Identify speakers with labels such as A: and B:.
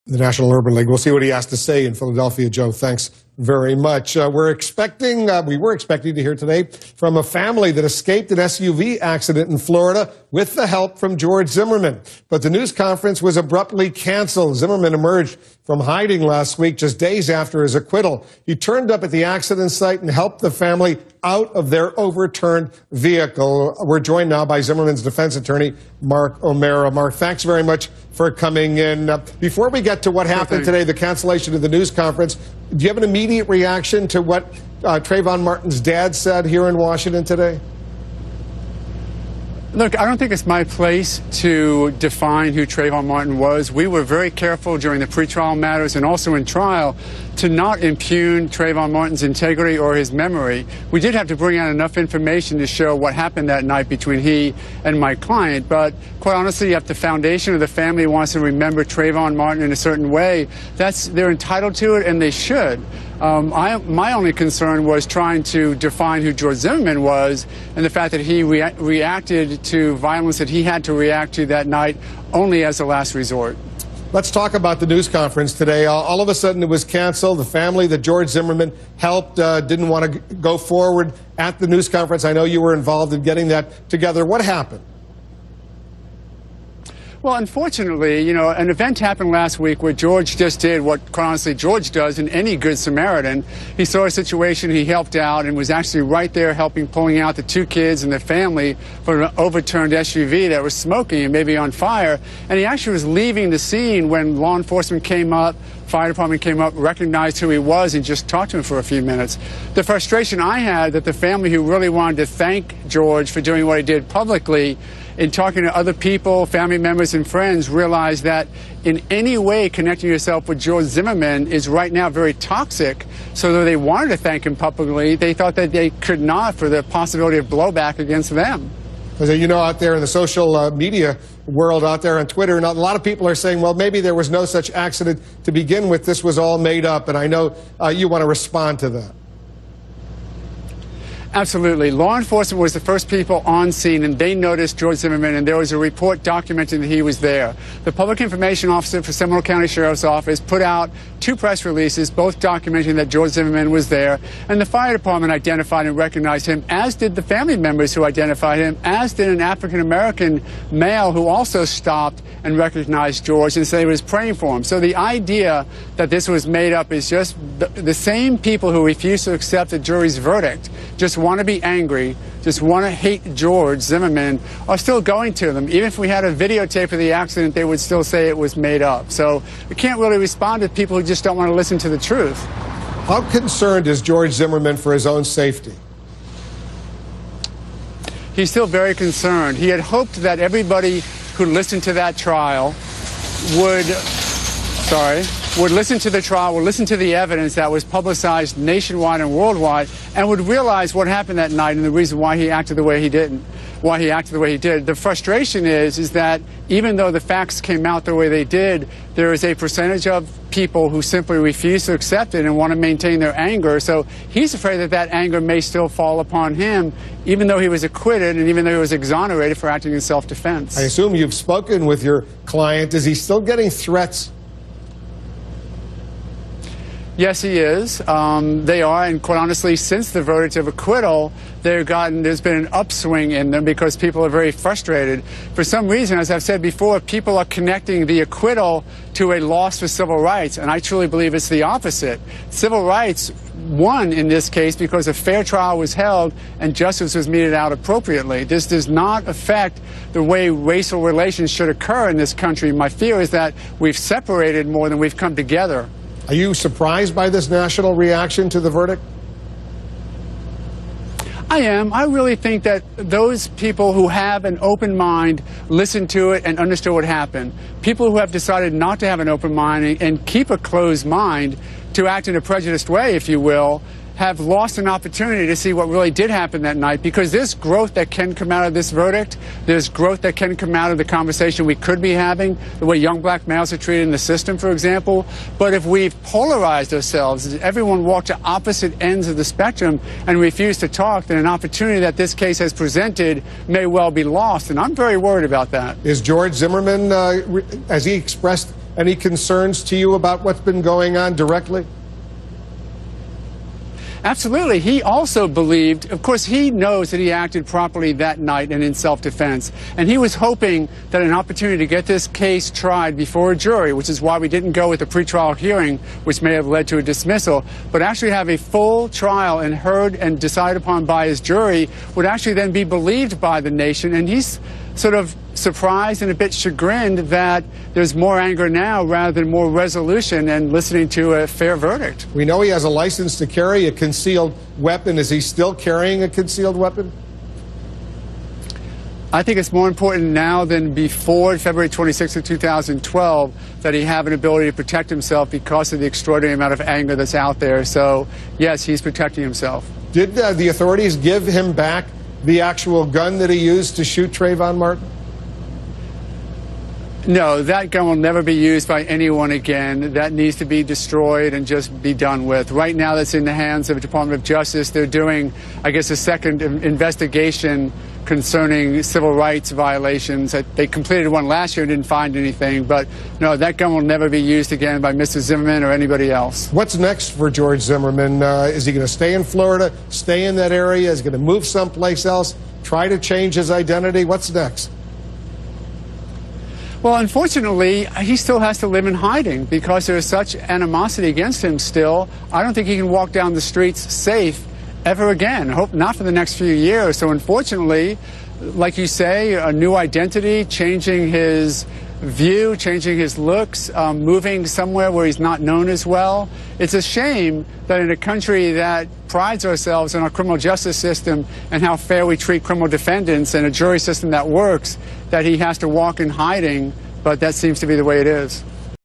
A: the National Urban League. We'll see what he has to say in Philadelphia. Joe, thanks very much. We were expecting to hear today from a family that escaped an SUV accident in Florida with the help from George Zimmerman. But the news conference was abruptly canceled. Zimmerman emerged from hiding last week, just days after his acquittal. He turned up at the accident site and helped the family out of their overturned vehicle. We're joined now by Zimmerman's defense attorney, Mark O'Mara. Mark, thanks very much for coming in. Before we get to what happened today, the cancellation of the news conference, do you have an immediate reaction to what Trayvon Martin's dad said here in Washington today?
B: Look, I don't think it's my place to define who Trayvon Martin was. We were very careful during the pretrial matters and also in trial to not impugn Trayvon Martin's integrity or his memory. We did have to bring out enough information to show what happened that night between he and my client. But quite honestly, if the foundation of the family wants to remember Trayvon Martin in a certain way, they're entitled to it, and they should. My only concern was trying to define who George Zimmerman was and the fact that he reacted to violence that he had to react to that night only as a last resort.
A: Let's talk about the news conference today. All of a sudden it was canceled. The family that George Zimmerman helped didn't want to go forward at the news conference. I know you were involved in getting that together. What happened?
B: Well, unfortunately, you know, an event happened last week where George just did what, quite honestly, George does in any good Samaritan. He saw a situation, he helped out, and was actually right there pulling out the two kids and the family from an overturned SUV that was smoking and maybe on fire. And he actually was leaving the scene when law enforcement came up, fire department came up, recognized who he was, and just talked to him for a few minutes. The frustration I had that the family who really wanted to thank George for doing what he did publicly, in talking to other people, family members and friends, realized that in any way connecting yourself with George Zimmerman is right now very toxic. So though they wanted to thank him publicly, they thought that they could not for the possibility of blowback against them.
A: As you know, out there in the social media world, out there on Twitter, and a lot of people are saying, well, maybe there was no such accident to begin with. This was all made up. And I know you want to respond to that.
B: Absolutely. Law enforcement was the first people on scene, and they noticed George Zimmerman, and there was a report documenting that he was there. The public information officer for Seminole County Sheriff's Office put out 2 press releases, both documenting that George Zimmerman was there, and the fire department identified and recognized him, as did the family members who identified him, as did an African-American male who also stopped and recognized George and said he was praying for him. So the idea that this was made up is just the same people who refuse to accept the jury's verdict, just want to be angry, just want to hate George Zimmerman, are still going to them. Even if we had a videotape of the accident, they would still say it was made up. So we can't really respond to people who just don't want to listen to the truth.
A: How concerned is George Zimmerman for his own safety?
B: He's still very concerned. He had hoped that everybody who listened to that trial would listen to the trial, would listen to the evidence that was publicized nationwide and worldwide, and would realize what happened that night and the reason why he acted the way he did. The frustration is that even though the facts came out the way they did, there is a percentage of people who simply refuse to accept it and want to maintain their anger. So he's afraid that that anger may still fall upon him, even though he was acquitted and even though he was exonerated for acting in self-defense.
A: I assume you've spoken with your client. Is he still getting threats?
B: Yes, he is. They are, and quite honestly, since the verdict of acquittal, there's been an upswing in them because people are very frustrated. For some reason, as I've said before, people are connecting the acquittal to a loss for civil rights, and I truly believe it's the opposite. Civil rights won in this case because a fair trial was held and justice was meted out appropriately. This does not affect the way racial relations should occur in this country. My fear is that we've separated more than we've come together.
A: Are you surprised by this national reaction to the verdict?
B: I am. I really think that those people who have an open mind listened to it and understood what happened. People who have decided not to have an open mind and keep a closed mind, to act in a prejudiced way, if you will, have lost an opportunity to see what really did happen that night, because there's growth that can come out of this verdict. There's growth that can come out of the conversation we could be having, the way young black males are treated in the system, for example. But if we've polarized ourselves, everyone walked to opposite ends of the spectrum and refused to talk, then an opportunity that this case has presented may well be lost. And I'm very worried about that.
A: Is George Zimmerman, has he expressed any concerns to you about what's been going on directly?
B: Absolutely. He also believed, of course, he knows that he acted properly that night and in self-defense. And he was hoping that an opportunity to get this case tried before a jury, which is why we didn't go with a pretrial hearing, which may have led to a dismissal, but actually have a full trial and heard and decided upon by his jury, would actually then be believed by the nation. And he's sort of surprised and a bit chagrined that there's more anger now rather than more resolution and listening to a fair verdict.
A: We know he has a license to carry a concealed weapon. Is he still carrying a concealed weapon?
B: I think it's more important now than before February 26th of 2012 that he have an ability to protect himself because of the extraordinary amount of anger that's out there. So, yes, he's protecting himself.
A: Did the authorities give him back the actual gun that he used to shoot Trayvon Martin?
B: No, that gun will never be used by anyone again. That needs to be destroyed and just be done with. Right now, that's in the hands of the Department of Justice. They're doing, I guess, a second investigation concerning civil rights violations. They completed one last year and didn't find anything. But no, that gun will never be used again by Mr. Zimmerman or anybody else.
A: What's next for George Zimmerman? Is he going to stay in Florida, stay in that area? Is he going to move someplace else, try to change his identity? What's next?
B: Well, unfortunately, he still has to live in hiding because there is such animosity against him still. I don't think he can walk down the streets safe ever again. I hope not for the next few years. So unfortunately, like you say, a new identity, changing his view, changing his looks, moving somewhere where he's not known as well. It's a shame that in a country that prides ourselves on our criminal justice system and how fair we treat criminal defendants and a jury system that works, that he has to walk in hiding, but that seems to be the way it is.